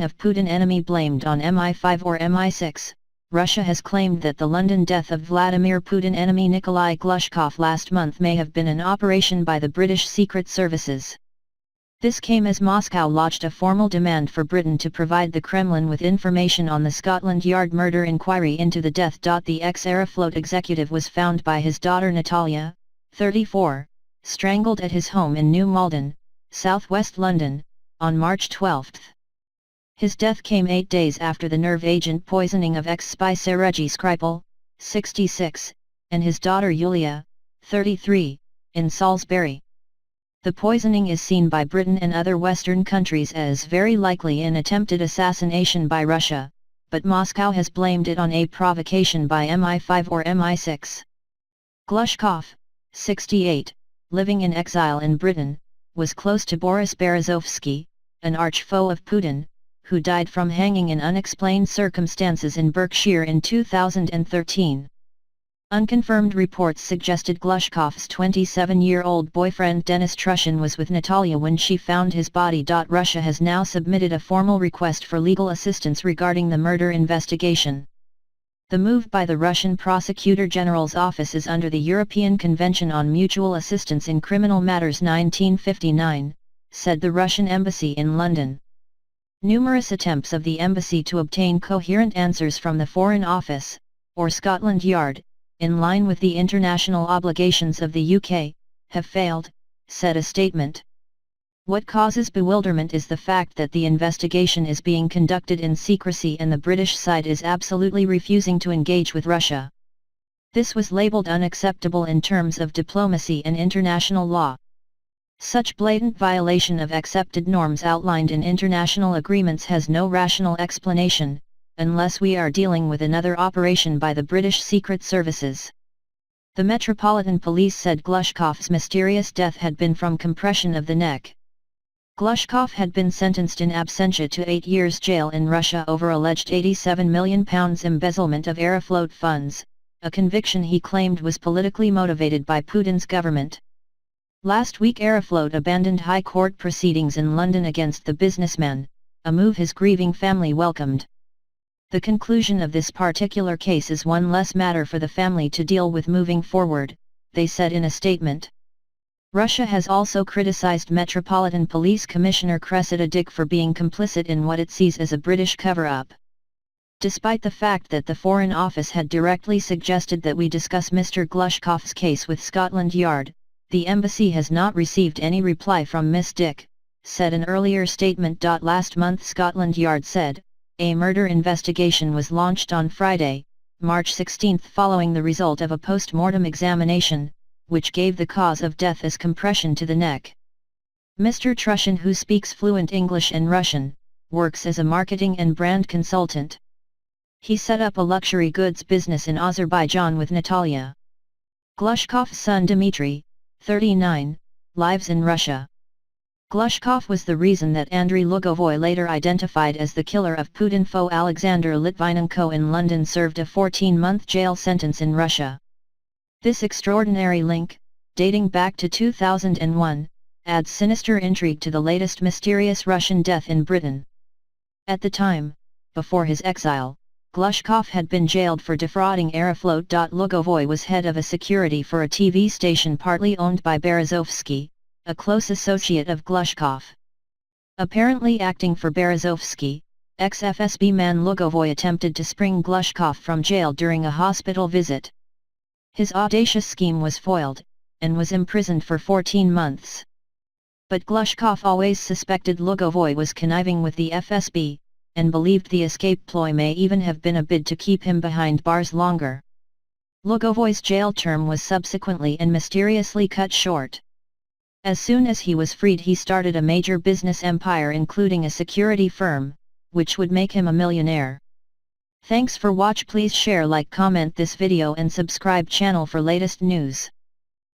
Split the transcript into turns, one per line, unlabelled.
of Putin enemy blamed on MI5 or MI6, Russia has claimed that the London death of Vladimir Putin enemy Nikolai Glushkov last month may have been an operation by the British Secret Services. This came as Moscow lodged a formal demand for Britain to provide the Kremlin with information on the Scotland Yard murder inquiry into the death. The ex-Aeroflot executive was found by his daughter Natalia, 34, strangled at his home in New Malden, southwest London, on March 12. His death came 8 days after the nerve agent poisoning of ex-spy Sergei Skripal, 66, and his daughter Yulia, 33, in Salisbury. The poisoning is seen by Britain and other Western countries as very likely an attempted assassination by Russia, but Moscow has blamed it on a provocation by MI5 or MI6. Glushkov, 68, living in exile in Britain, was close to Boris Berezovsky, an arch-foe of Putin, who died from hanging in unexplained circumstances in Berkshire in 2013. Unconfirmed reports suggested Glushkov's 27-year-old boyfriend Denis Trushin was with Natalia when she found his body. Russia has now submitted a formal request for legal assistance regarding the murder investigation. The move by the Russian Prosecutor General's office is under the European Convention on Mutual Assistance in Criminal Matters 1959, said the Russian embassy in London. Numerous attempts of the embassy to obtain coherent answers from the Foreign Office, or Scotland Yard, in line with the international obligations of the UK, have failed, said a statement. What causes bewilderment is the fact that the investigation is being conducted in secrecy and the British side is absolutely refusing to engage with Russia. This was labelled unacceptable in terms of diplomacy and international law. Such blatant violation of accepted norms outlined in international agreements has no rational explanation, unless we are dealing with another operation by the British Secret Services. The Metropolitan Police said Glushkov's mysterious death had been from compression of the neck. Glushkov had been sentenced in absentia to 8 years jail in Russia over alleged £87 million embezzlement of Aeroflot funds, a conviction he claimed was politically motivated by Putin's government. Last week Aeroflot abandoned high court proceedings in London against the businessman, a move his grieving family welcomed. The conclusion of this particular case is one less matter for the family to deal with moving forward, they said in a statement. Russia has also criticized Metropolitan Police Commissioner Cressida Dick for being complicit in what it sees as a British cover-up. Despite the fact that the Foreign Office had directly suggested that we discuss Mr. Glushkov's case with Scotland Yard, the embassy has not received any reply from Miss Dick, said an earlier statement. Last month Scotland Yard said, a murder investigation was launched on Friday, March 16 following the result of a post-mortem examination, which gave the cause of death as compression to the neck. Mr. Trushin, who speaks fluent English and Russian, works as a marketing and brand consultant. He set up a luxury goods business in Azerbaijan with Natalia. Glushkov's son Dmitry, 39, lives in Russia. Glushkov was the reason that Andriy Lugovoy, later identified as the killer of Putin foe Alexander Litvinenko in London, served a 14-month jail sentence in Russia. This extraordinary link, dating back to 2001, adds sinister intrigue to the latest mysterious Russian death in Britain. At the time, before his exile, Glushkov had been jailed for defrauding Aeroflot. Lugovoy was head of a security for a TV station partly owned by Berezovsky, a close associate of Glushkov. Apparently acting for Berezovsky, ex-FSB man Lugovoy attempted to spring Glushkov from jail during a hospital visit. His audacious scheme was foiled, and was imprisoned for 14 months. But Glushkov always suspected Lugovoy was conniving with the FSB, and believed the escape ploy may even have been a bid to keep him behind bars longer. Lugovoy's jail term was subsequently and mysteriously cut short. As soon as he was freed, he started a major business empire, including a security firm, which would make him a millionaire. Thanks for watch. Please share, like, comment this video and subscribe channel for latest news.